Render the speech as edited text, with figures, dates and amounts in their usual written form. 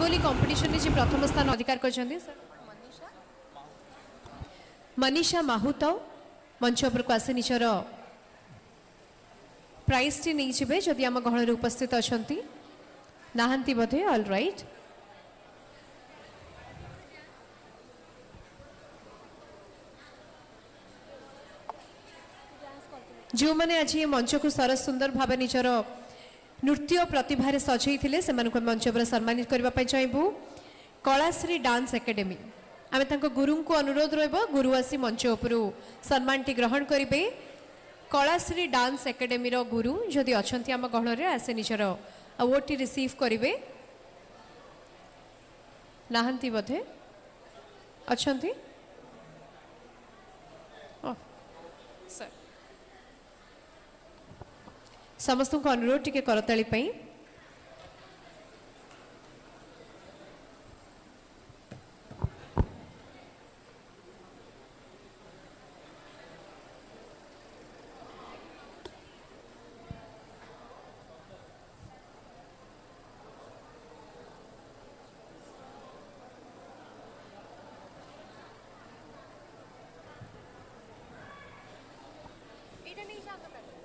rangoli competition में जी प्रथम स्थान अधिकार कर मनीषा माहुत मंच उपरको आसी निजर प्राइज टी नहीं जाए जदि आम गहन उपस्थित अच्छा नहांती बोधे ऑल राइट जो मैंने आज ये मंच को सरस सुंदर भाव निजर नृत्य प्रतिभा सजई से मंच पर सम्मानित करने चाहबू कलाश्री डांस एकेडमी आम गुरु को अनुरोध रहा गुरु आसी मंच उपर सम्मान टी ग्रहण करेंगे कलाश्री डांस एकेडमी गुरु जदि अच्छा आम गहन आसे निजर अवार्ड टी रिसीव करेंगे नहांती बोधे अच्छा समस्त को अनुरोध टिके करताली এটা নিয়ে